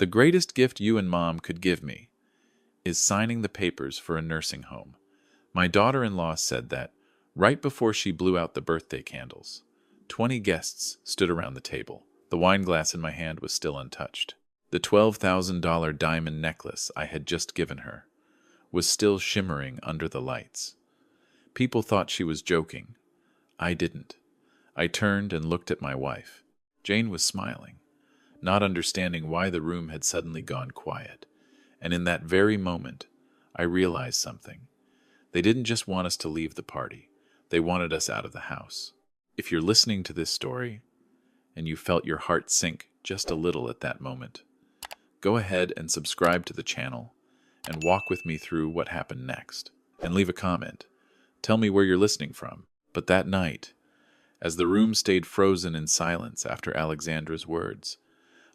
The greatest gift you and Mom could give me is signing the papers for a nursing home. My daughter-in-law said that right before she blew out the birthday candles. 20 guests stood around the table. The wine glass in my hand was still untouched. The $12,000 diamond necklace I had just given her was still shimmering under the lights. People thought she was joking. I didn't. I turned and looked at my wife. Jane was smiling, not understanding why the room had suddenly gone quiet. And in that very moment, I realized something. They didn't just want us to leave the party. They wanted us out of the house. If you're listening to this story, and you felt your heart sink just a little at that moment, go ahead and subscribe to the channel and walk with me through what happened next. And leave a comment. Tell me where you're listening from. But that night, as the room stayed frozen in silence after Alexandra's words,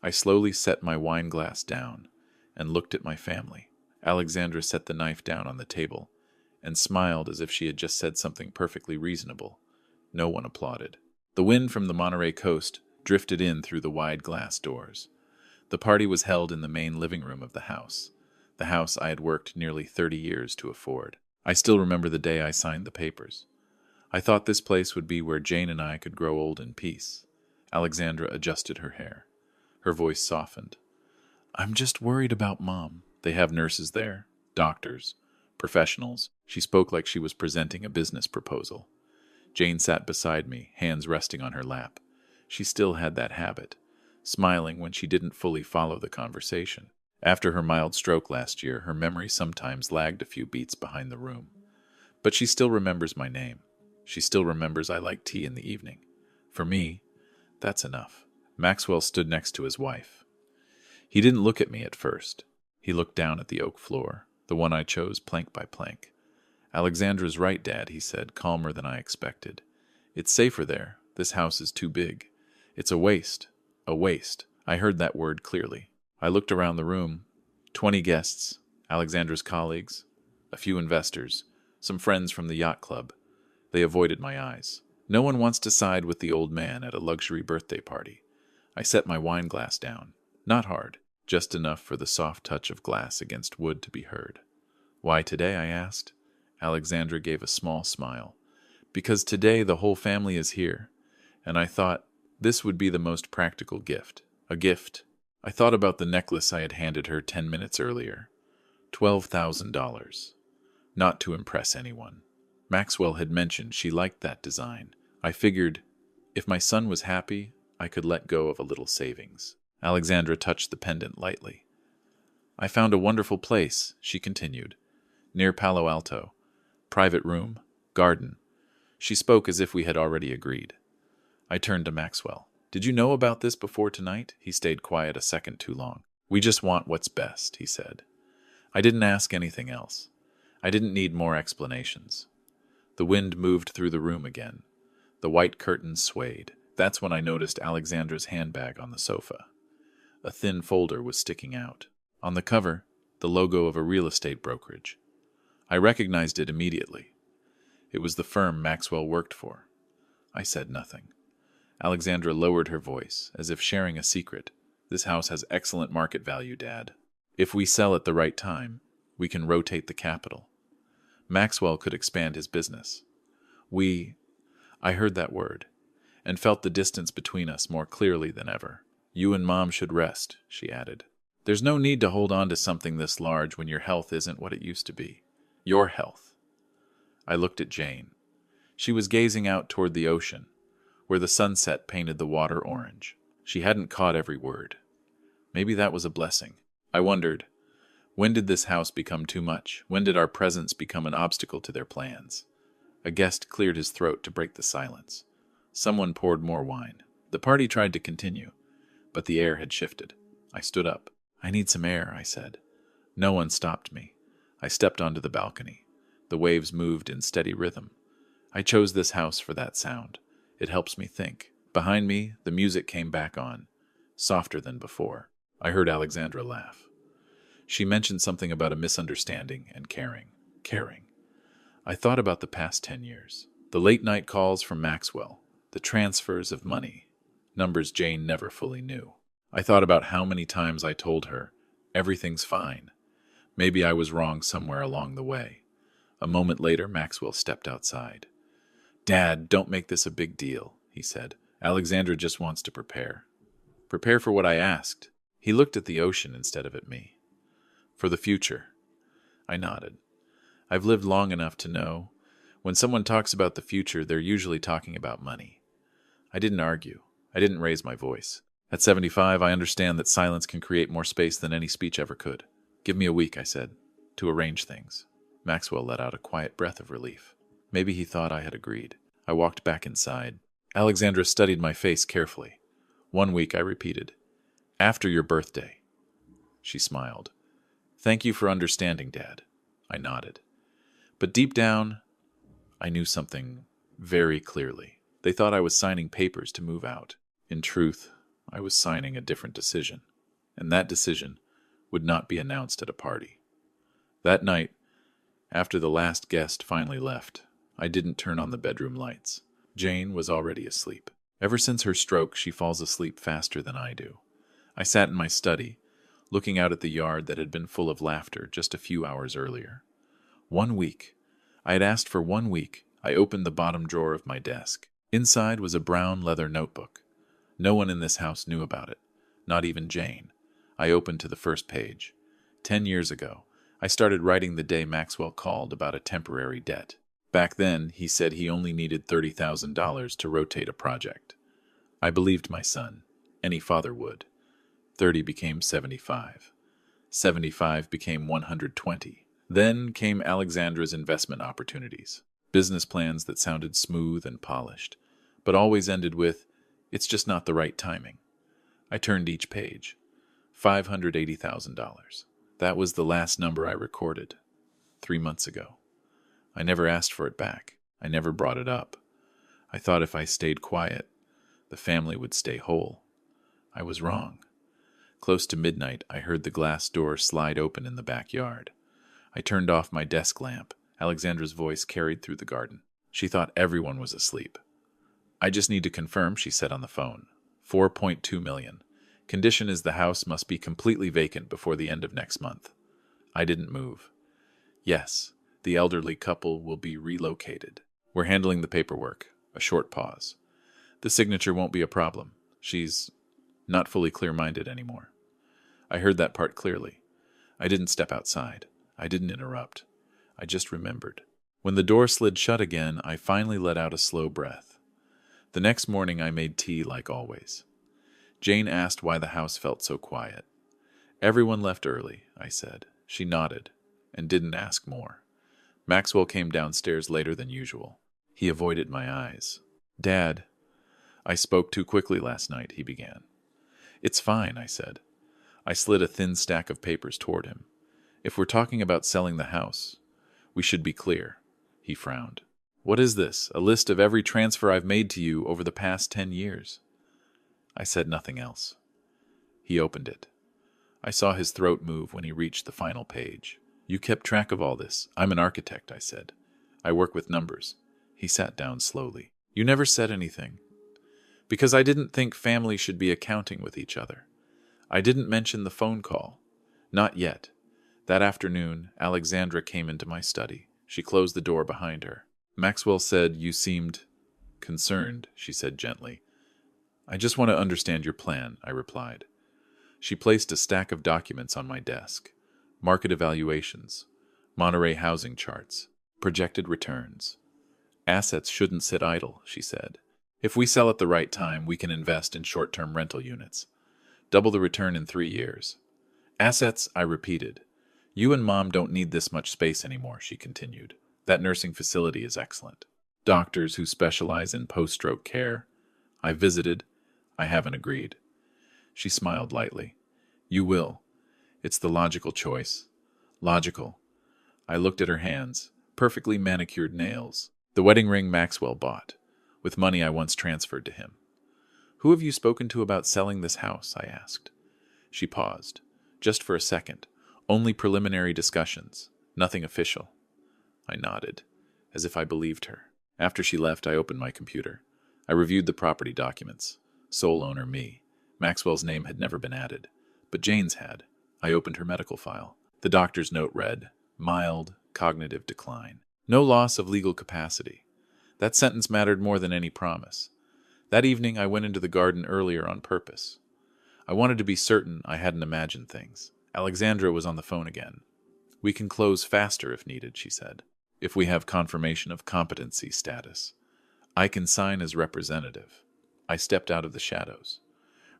I slowly set my wine glass down and looked at my family. Alexandra set the knife down on the table and smiled as if she had just said something perfectly reasonable. No one applauded. The wind from the Monterey coast drifted in through the wide glass doors. The party was held in the main living room of the house I had worked nearly 30 years to afford. I still remember the day I signed the papers. I thought this place would be where Jane and I could grow old in peace. Alexandra adjusted her hair. Her voice softened. I'm just worried about Mom. They have nurses there, doctors, professionals. She spoke like she was presenting a business proposal. Jane sat beside me, hands resting on her lap. She still had that habit, smiling when she didn't fully follow the conversation. After her mild stroke last year, her memory sometimes lagged a few beats behind the room. But she still remembers my name. She still remembers I like tea in the evening. For me, that's enough. Maxwell stood next to his wife. He didn't look at me at first. He looked down at the oak floor, the one I chose plank by plank. Alexandra's right, Dad, he said, calmer than I expected. It's safer there. This house is too big. It's a waste. A waste. I heard that word clearly. I looked around the room. 20 guests, Alexandra's colleagues, a few investors, some friends from the yacht club. They avoided my eyes. No one wants to side with the old man at a luxury birthday party. I set my wine glass down. Not hard, just enough for the soft touch of glass against wood to be heard. Why today, I asked. Alexandra gave a small smile. Because today the whole family is here, and I thought this would be the most practical gift. A gift. I thought about the necklace I had handed her 10 minutes earlier. $12,000. Not to impress anyone. Maxwell had mentioned she liked that design. I figured, if my son was happy, I could let go of a little savings. Alexandra touched the pendant lightly. I found a wonderful place, she continued, near Palo Alto. Private room, garden. She spoke as if we had already agreed. I turned to Maxwell. Did you know about this before tonight? He stayed quiet a second too long. We just want what's best, he said. I didn't ask anything else. I didn't need more explanations. The wind moved through the room again. The white curtains swayed. That's when I noticed Alexandra's handbag on the sofa. A thin folder was sticking out. On the cover, the logo of a real estate brokerage. I recognized it immediately. It was the firm Maxwell worked for. I said nothing. Alexandra lowered her voice, as if sharing a secret. This house has excellent market value, Dad. If we sell at the right time, we can rotate the capital. Maxwell could expand his business. I heard that word, and felt the distance between us more clearly than ever. You and Mom should rest, she added. There's no need to hold on to something this large when your health isn't what it used to be. Your health. I looked at Jane. She was gazing out toward the ocean, where the sunset painted the water orange. She hadn't caught every word. Maybe that was a blessing. I wondered, when did this house become too much? When did our presence become an obstacle to their plans? A guest cleared his throat to break the silence. Someone poured more wine. The party tried to continue, but the air had shifted. I stood up. I need some air, I said. No one stopped me. I stepped onto the balcony. The waves moved in steady rhythm. I chose this house for that sound. It helps me think. Behind me, the music came back on, softer than before. I heard Alexandra laugh. She mentioned something about a misunderstanding and caring. Caring. I thought about the past 10 years. The late-night calls from Maxwell. The transfers of money. Numbers Jane never fully knew. I thought about how many times I told her, everything's fine. Maybe I was wrong somewhere along the way. A moment later, Maxwell stepped outside. "Dad, don't make this a big deal," he said. "Alexandra just wants to prepare." "Prepare for what I asked." He looked at the ocean instead of at me. "For the future." I nodded. I've lived long enough to know when someone talks about the future, they're usually talking about money. I didn't argue. I didn't raise my voice. At 75, I understand that silence can create more space than any speech ever could. "Give me a week," I said, "to arrange things." Maxwell let out a quiet breath of relief. Maybe he thought I had agreed. I walked back inside. Alexandra studied my face carefully. "1 week," I repeated. "After your birthday." She smiled. "Thank you for understanding, Dad." I nodded. But deep down, I knew something very clearly. They thought I was signing papers to move out. In truth, I was signing a different decision, and that decision would not be announced at a party. That night, after the last guest finally left, I didn't turn on the bedroom lights. Jane was already asleep. Ever since her stroke, she falls asleep faster than I do. I sat in my study, looking out at the yard that had been full of laughter just a few hours earlier. 1 week. I had asked for 1 week. I opened the bottom drawer of my desk. Inside was a brown leather notebook. No one in this house knew about it, not even Jane. I opened to the first page. 10 years ago, I started writing the day Maxwell called about a temporary debt. Back then, he said he only needed $30,000 to rotate a project. I believed my son. Any father would. 30 became 75. 75 became 120. Then came Alexandra's investment opportunities. Business plans that sounded smooth and polished, but always ended with, "It's just not the right timing." I turned each page. $580,000. That was the last number I recorded 3 months ago. I never asked for it back. I never brought it up. I thought if I stayed quiet, the family would stay whole. I was wrong. Close to midnight, I heard the glass door slide open in the backyard. I turned off my desk lamp. Alexandra's voice carried through the garden. She thought everyone was asleep. "I just need to confirm," she said on the phone. 4.2 million. Condition is the house must be completely vacant before the end of next month. I didn't move. "Yes, the elderly couple will be relocated. We're handling the paperwork." A short pause. "The signature won't be a problem. She's not fully clear-minded anymore." I heard that part clearly. I didn't step outside. I didn't interrupt. I just remembered. When the door slid shut again, I finally let out a slow breath. The next morning I made tea like always. Jane asked why the house felt so quiet. "Everyone left early," I said. She nodded and didn't ask more. Maxwell came downstairs later than usual. He avoided my eyes. "Dad, I spoke too quickly last night," he began. "It's fine," I said. I slid a thin stack of papers toward him. "If we're talking about selling the house, we should be clear." He frowned. "What is this? A list of every transfer I've made to you over the past 10 years? I said nothing else. He opened it. I saw his throat move when he reached the final page. "You kept track of all this." "I'm an architect," I said. "I work with numbers." He sat down slowly. "You never said anything." "Because I didn't think families should be accounting with each other. I didn't mention the phone call. Not yet." That afternoon, Alexandra came into my study. She closed the door behind her. "Maxwell said you seemed concerned," she said gently. "I just want to understand your plan," I replied. She placed a stack of documents on my desk. Market evaluations, Monterey housing charts, projected returns. "Assets shouldn't sit idle," she said. "If we sell at the right time, we can invest in short-term rental units. Double the return in 3 years. "Assets," I repeated. "You and Mom don't need this much space anymore," she continued. "That nursing facility is excellent. Doctors who specialize in post-stroke care. I visited. I haven't agreed." She smiled lightly. "You will. It's the logical choice." Logical. I looked at her hands, perfectly manicured nails. The wedding ring Maxwell bought, with money I once transferred to him. "Who have you spoken to about selling this house?" I asked. She paused, just for a second. "Only preliminary discussions, nothing official." I nodded, as if I believed her. After she left, I opened my computer. I reviewed the property documents. Sole owner me. Maxwell's name had never been added, but Jane's had. I opened her medical file. The doctor's note read, mild cognitive decline. No loss of legal capacity. That sentence mattered more than any promise. That evening, I went into the garden earlier on purpose. I wanted to be certain I hadn't imagined things. Alexandra was on the phone again. "We can close faster if needed," she said, "if we have confirmation of competency status. I can sign as representative." I stepped out of the shadows.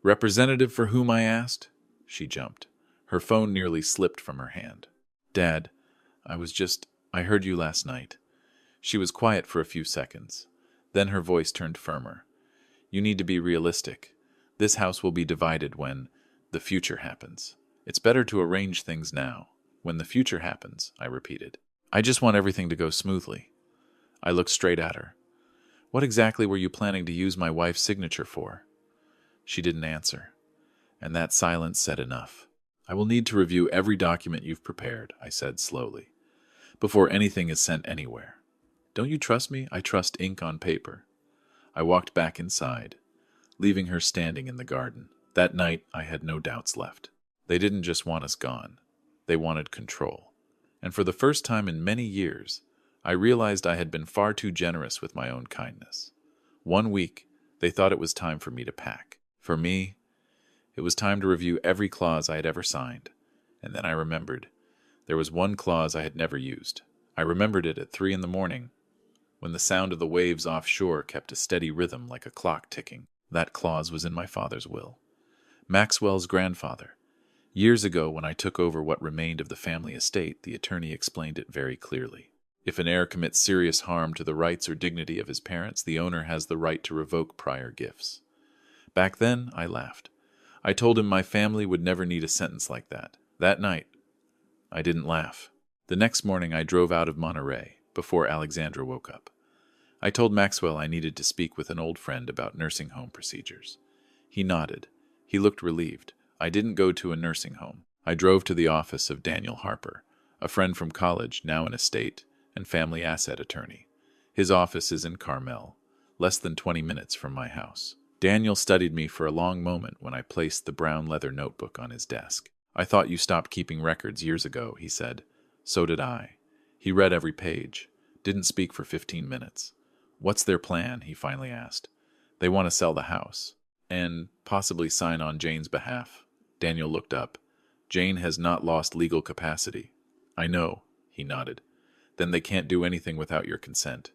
"Representative for whom?" I asked. She jumped. Her phone nearly slipped from her hand. "Dad, I heard you last night." She was quiet for a few seconds. Then her voice turned firmer. "You need to be realistic. This house will be divided when the future happens. It's better to arrange things now. When the future happens," I repeated. "I just want everything to go smoothly." I looked straight at her. "What exactly were you planning to use my wife's signature for?" She didn't answer, and that silence said enough. "I will need to review every document you've prepared," I said slowly, "before anything is sent anywhere. Don't you trust me? I trust ink on paper." I walked back inside, leaving her standing in the garden. That night, I had no doubts left. They didn't just want us gone. They wanted control. And for the first time in many years, I realized I had been far too generous with my own kindness. 1 week, they thought it was time for me to pack. For me, it was time to review every clause I had ever signed. And then I remembered. There was one clause I had never used. I remembered it at 3 a.m, when the sound of the waves offshore kept a steady rhythm like a clock ticking. That clause was in my father's will. Maxwell's grandfather. Years ago, when I took over what remained of the family estate, the attorney explained it very clearly. If an heir commits serious harm to the rights or dignity of his parents, the owner has the right to revoke prior gifts. Back then, I laughed. I told him my family would never need a sentence like that. That night, I didn't laugh. The next morning, I drove out of Monterey before Alexandra woke up. I told Maxwell I needed to speak with an old friend about nursing home procedures. He nodded. He looked relieved. I didn't go to a nursing home. I drove to the office of Daniel Harper, a friend from college, now an estate and family asset attorney. His office is in Carmel, less than 20 minutes from my house. Daniel studied me for a long moment when I placed the brown leather notebook on his desk. "I thought you stopped keeping records years ago," he said. "So did I." He read every page, didn't speak for 15 minutes. "What's their plan?" he finally asked. "They want to sell the house and possibly sign on Jane's behalf." Daniel looked up. "Jane has not lost legal capacity." "I know," he nodded. "Then they can't do anything without your consent.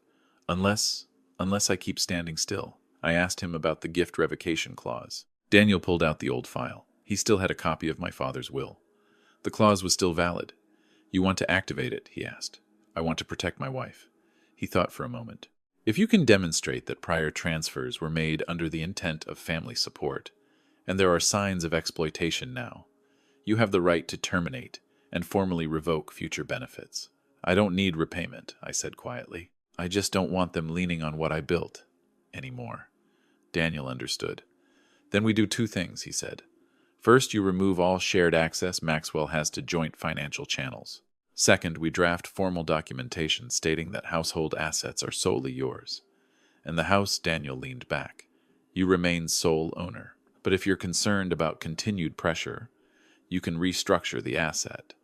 Unless I keep standing still." I asked him about the gift revocation clause. Daniel pulled out the old file. He still had a copy of my father's will. The clause was still valid. "You want to activate it?" he asked. "I want to protect my wife." He thought for a moment. "If you can demonstrate that prior transfers were made under the intent of family support, and there are signs of exploitation now, you have the right to terminate and formally revoke future benefits." "I don't need repayment," I said quietly. "I just don't want them leaning on what I built anymore." Daniel understood. "Then we do 2 things," he said. "First, you remove all shared access Maxwell has to joint financial channels. Second, we draft formal documentation stating that household assets are solely yours. And the house," Daniel leaned back, "you remain sole owner. But if you're concerned about continued pressure, you can restructure the asset."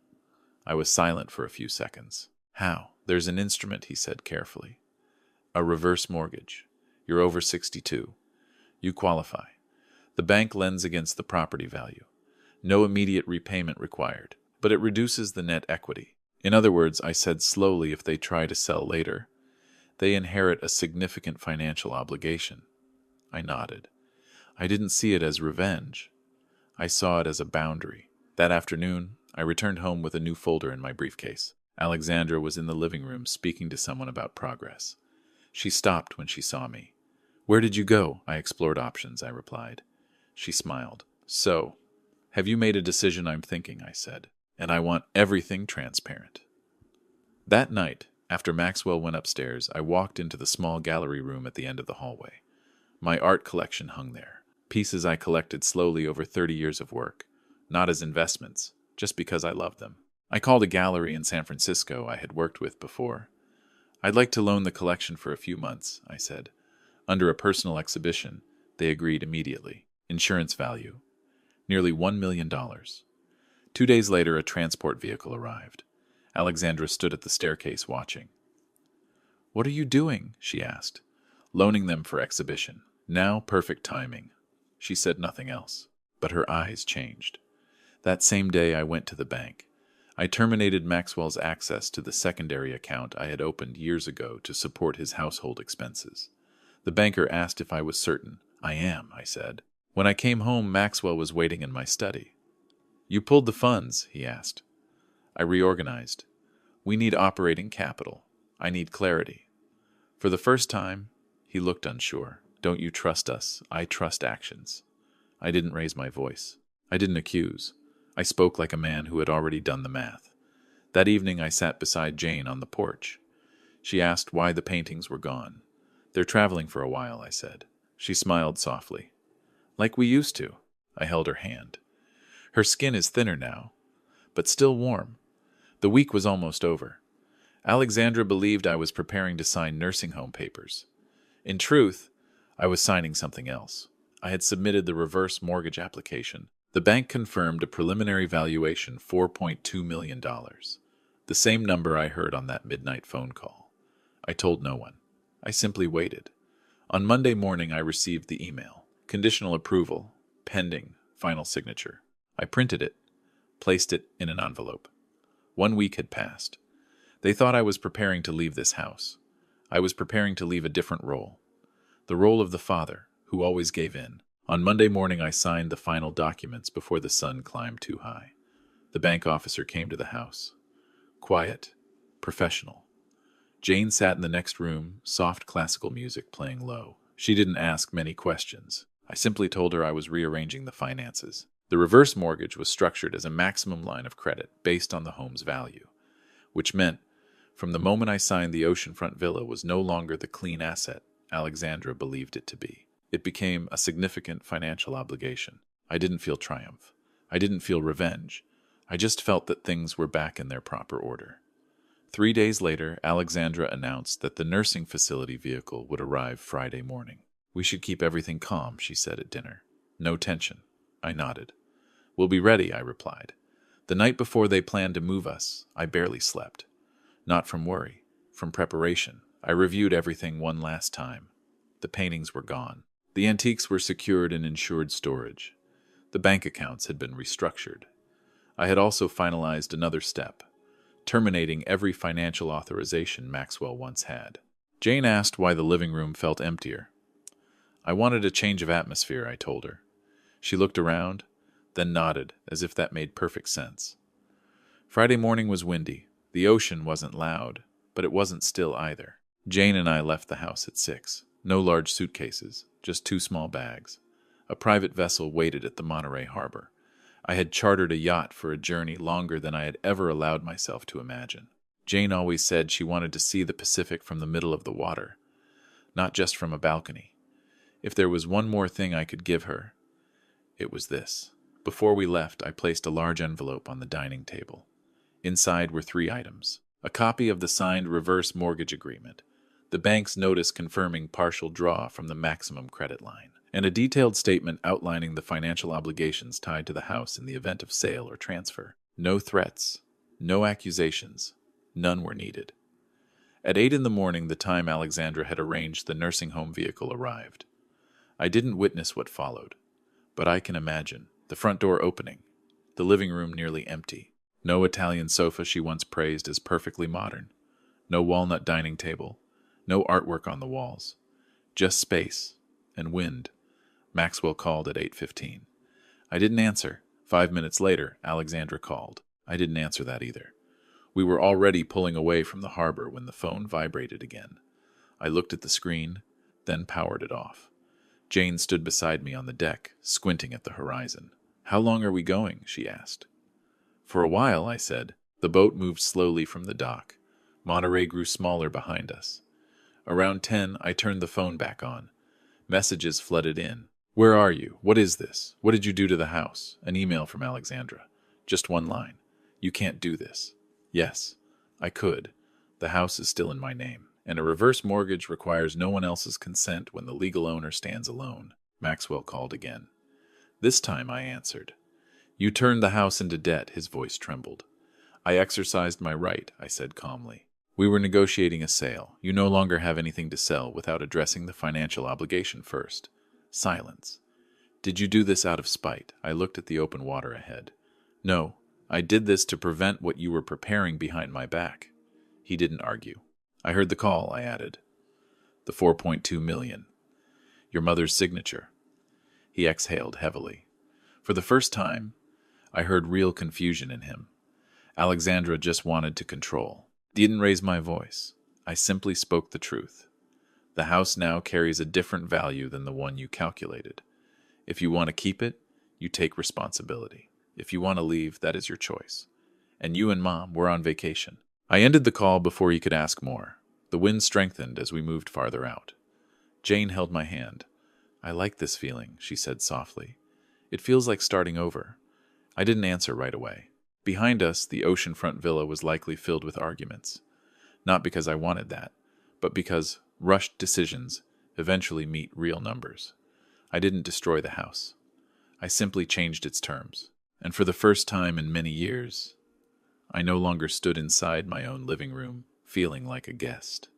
I was silent for a few seconds. "How?" "There's an instrument," he said carefully. "A reverse mortgage. You're over 62. You qualify. The bank lends against the property value. No immediate repayment required, but it reduces the net equity. In other words," I said slowly, "if they try to sell later, they inherit a significant financial obligation." I nodded. I didn't see it as revenge. I saw it as a boundary. That afternoon, I returned home with a new folder in my briefcase. Alexandra was in the living room speaking to someone about progress. She stopped when she saw me. "Where did you go?" "I explored options," I replied. She smiled. "So, have you made a decision?" "I'm thinking," I said. "And I want everything transparent." That night, after Maxwell went upstairs, I walked into the small gallery room at the end of the hallway. My art collection hung there, pieces I collected slowly over 30 years of work, not as investments, just because I loved them. I called a gallery in San Francisco I had worked with before. "I'd like to loan the collection for a few months," I said. Under a personal exhibition, they agreed immediately. Insurance value, nearly $1 million. 2 days later, a transport vehicle arrived. Alexandra stood at the staircase watching. "What are you doing?" she asked. "Loaning them for exhibition. Now perfect timing." She said nothing else, but her eyes changed. That same day I went to the bank. I terminated Maxwell's access to the secondary account I had opened years ago to support his household expenses. The banker asked if I was certain. "I am," I said. When I came home, Maxwell was waiting in my study. "You pulled the funds?" he asked. I reorganized. "We need operating capital. I need clarity." For the first time, he looked unsure. "Don't you trust us? I trust actions." I didn't raise my voice. I didn't accuse. I spoke like a man who had already done the math. That evening I sat beside Jane on the porch. She asked why the paintings were gone. "They're traveling for a while," I said. She smiled softly. "Like we used to." I held her hand. Her skin is thinner now, but still warm. The week was almost over. Alexandra believed I was preparing to sign nursing home papers. In truth, I was signing something else. I had submitted the reverse mortgage application. The bank confirmed a preliminary valuation, $4.2 million. The same number I heard on that midnight phone call. I told no one. I simply waited. On Monday morning, I received the email. Conditional approval, pending, final signature. I printed it, placed it in an envelope. 1 week had passed. They thought I was preparing to leave this house. I was preparing to leave a different role. The role of the father, who always gave in. On Monday morning, I signed the final documents before the sun climbed too high. The bank officer came to the house. Quiet, professional. Jane sat in the next room, soft classical music playing low. She didn't ask many questions. I simply told her I was rearranging the finances. The reverse mortgage was structured as a maximum line of credit based on the home's value, which meant from the moment I signed the oceanfront villa was no longer the clean asset Alexandra believed it to be. It became a significant financial obligation. I didn't feel triumph. I didn't feel revenge. I just felt that things were back in their proper order. 3 days later, Alexandra announced that the nursing facility vehicle would arrive Friday morning. "We should keep everything calm," she said at dinner. "No tension." I nodded. "We'll be ready," I replied. The night before they planned to move us, I barely slept. Not from worry, from preparation. I reviewed everything one last time. The paintings were gone. The antiques were secured in insured storage. The bank accounts had been restructured. I had also finalized another step, terminating every financial authorization Maxwell once had. Jane asked why the living room felt emptier. "I wanted a change of atmosphere," I told her. She looked around, then nodded, as if that made perfect sense. Friday morning was windy. The ocean wasn't loud, but it wasn't still either. Jane and I left the house at 6. No large suitcases, just 2 small bags. A private vessel waited at the Monterey harbor. I had chartered a yacht for a journey longer than I had ever allowed myself to imagine. Jane always said she wanted to see the Pacific from the middle of the water, not just from a balcony. If there was one more thing I could give her, it was this. Before we left, I placed a large envelope on the dining table. Inside were 3 items: a copy of the signed reverse mortgage agreement, the bank's notice confirming partial draw from the maximum credit line, and a detailed statement outlining the financial obligations tied to the house in the event of sale or transfer. No threats, no accusations, none were needed. At 8 in the morning, the time Alexandra had arranged the nursing home vehicle arrived. I didn't witness what followed, but I can imagine. The front door opening, the living room nearly empty. No Italian sofa she once praised as perfectly modern. No walnut dining table. No artwork on the walls. Just space and wind. Maxwell called at 8:15. I didn't answer. 5 minutes later, Alexandra called. I didn't answer that either. We were already pulling away from the harbor when the phone vibrated again. I looked at the screen, then powered it off. Jane stood beside me on the deck, squinting at the horizon. "How long are we going?" she asked. "For a while," I said. The boat moved slowly from the dock. Monterey grew smaller behind us. Around 10, I turned the phone back on. Messages flooded in. "Where are you? What is this? What did you do to the house?" An email from Alexandra. Just one line. "You can't do this." Yes, I could. The house is still in my name, and a reverse mortgage requires no one else's consent when the legal owner stands alone. Maxwell called again. This time I answered. You turned the house into debt, his voice trembled. I exercised my right, I said calmly. We were negotiating a sale. You no longer have anything to sell without addressing the financial obligation first. Silence. Did you do this out of spite? I looked at the open water ahead. No, I did this to prevent what you were preparing behind my back. He didn't argue. I heard the call, I added. The 4.2 million. Your mother's signature. He exhaled heavily. For the first time, I heard real confusion in him. Alexandra just wanted to control. Didn't raise my voice. I simply spoke the truth. The house now carries a different value than the one you calculated. If you want to keep it, you take responsibility. If you want to leave, that is your choice. And you and Mom were on vacation. I ended the call before he could ask more. The wind strengthened as we moved farther out. Jane held my hand. I like this feeling, she said softly. It feels like starting over. I didn't answer right away. Behind us, the oceanfront villa was likely filled with arguments. Not because I wanted that, but because rushed decisions eventually meet real numbers. I didn't destroy the house. I simply changed its terms. And for the first time in many years, I no longer stood inside my own living room, feeling like a guest.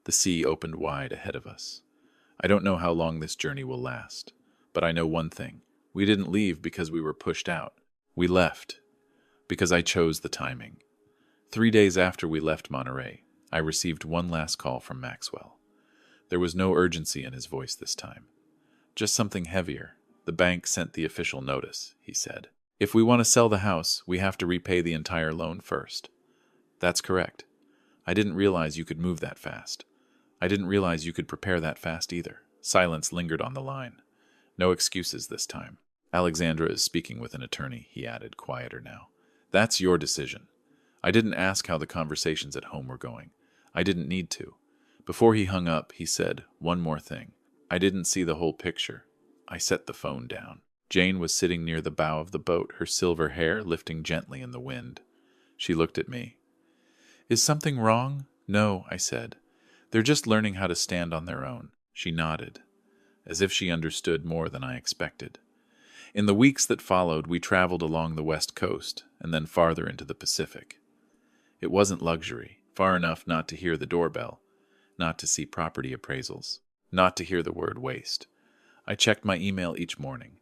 The sea opened wide ahead of us. I don't know how long this journey will last, but I know one thing. We didn't leave because we were pushed out. We left because I chose the timing. 3 days after we left Monterey, I received one last call from Maxwell. There was no urgency in his voice this time. Just something heavier. The bank sent the official notice, he said. If we want to sell the house, we have to repay the entire loan first. That's correct. I didn't realize you could move that fast. I didn't realize you could prepare that fast either. Silence lingered on the line. No excuses this time. Alexandra is speaking with an attorney, he added, quieter now. That's your decision. I didn't ask how the conversations at home were going. I didn't need to. Before he hung up, he said, one more thing. I didn't see the whole picture. I set the phone down. Jane was sitting near the bow of the boat, her silver hair lifting gently in the wind. She looked at me. Is something wrong? No, I said. They're just learning how to stand on their own. She nodded, as if she understood more than I expected. In the weeks that followed, we traveled along the west coast and then farther into the Pacific. It wasn't luxury, far enough not to hear the doorbell, not to see property appraisals, not to hear the word waste. I checked my email each morning.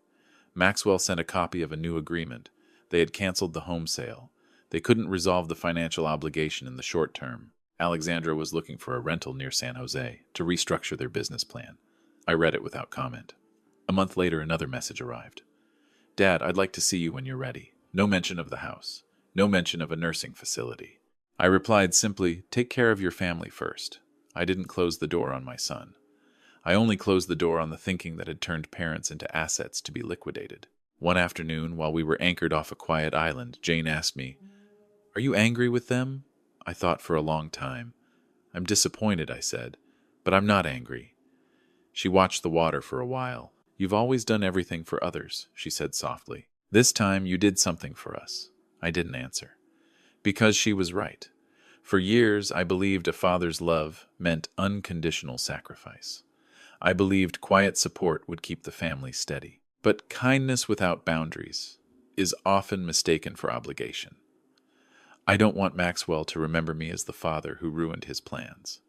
Maxwell sent a copy of a new agreement. They had canceled the home sale. They couldn't resolve the financial obligation in the short term. Alexandra was looking for a rental near San Jose to restructure their business plan. I read it without comment. A month later, another message arrived. Dad, I'd like to see you when you're ready. No mention of the house. No mention of a nursing facility. I replied simply, take care of your family first. I didn't close the door on my son. I only closed the door on the thinking that had turned parents into assets to be liquidated. One afternoon, while we were anchored off a quiet island, Jane asked me, Are you angry with them? I thought for a long time. I'm disappointed, I said, but I'm not angry. She watched the water for a while. You've always done everything for others, she said softly. This time you did something for us. I didn't answer. Because she was right. For years, I believed a father's love meant unconditional sacrifice. I believed quiet support would keep the family steady. But kindness without boundaries is often mistaken for obligation. I don't want Maxwell to remember me as the father who ruined his plans.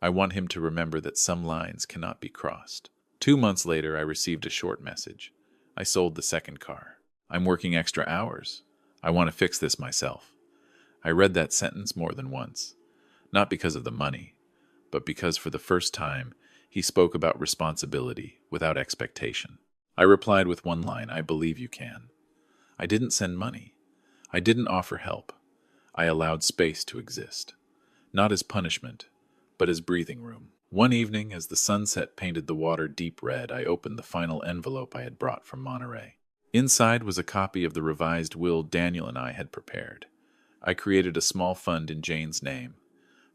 I want him to remember that some lines cannot be crossed. 2 months later, I received a short message. I sold the second car. I'm working extra hours. I want to fix this myself. I read that sentence more than once, not because of the money, but because for the first time, he spoke about responsibility without expectation. I replied with one line, I believe you can. I didn't send money. I didn't offer help. I allowed space to exist, not as punishment, but as breathing room. One evening, as the sunset painted the water deep red, I opened the final envelope I had brought from Monterey. Inside was a copy of the revised will Daniel and I had prepared. I created a small fund in Jane's name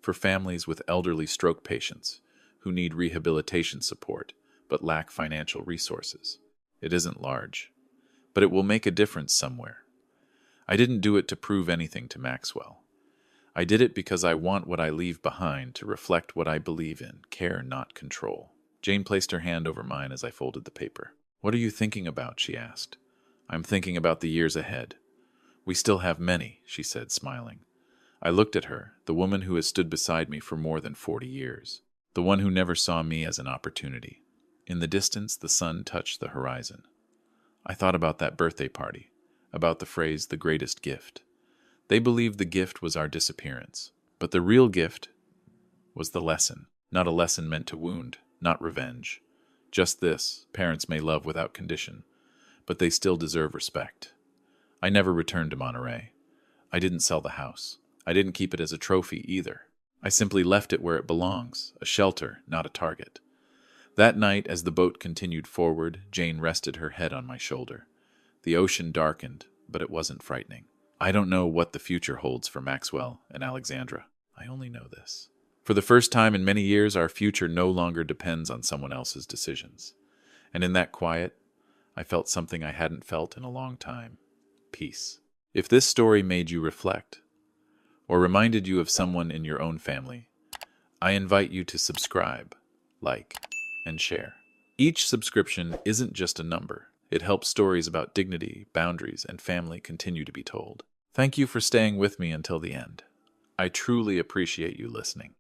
for families with elderly stroke patients who need rehabilitation support but lack financial resources. It isn't large, but it will make a difference somewhere. I didn't do it to prove anything to Maxwell. I did it because I want what I leave behind to reflect what I believe in, care, not control. Jane placed her hand over mine as I folded the paper. "What are you thinking about?" she asked. "I'm thinking about the years ahead. We still have many," she said, smiling. I looked at her, the woman who has stood beside me for more than 40 years, the one who never saw me as an opportunity. In the distance, the sun touched the horizon. I thought about that birthday party, about the phrase, "the greatest gift." They believed the gift was our disappearance, but the real gift was the lesson, not a lesson meant to wound, not revenge. Just this: parents may love without condition, but they still deserve respect. I never returned to Monterey. I didn't sell the house. I didn't keep it as a trophy either. I simply left it where it belongs, a shelter, not a target. That night, as the boat continued forward, Jane rested her head on my shoulder. The ocean darkened, but it wasn't frightening. I don't know what the future holds for Maxwell and Alexandra. I only know this. For the first time in many years, our future no longer depends on someone else's decisions. And in that quiet, I felt something I hadn't felt in a long time: peace. If this story made you reflect, or reminded you of someone in your own family, I invite you to subscribe, like, and share. Each subscription isn't just a number. It helps stories about dignity, boundaries, and family continue to be told. Thank you for staying with me until the end. I truly appreciate you listening.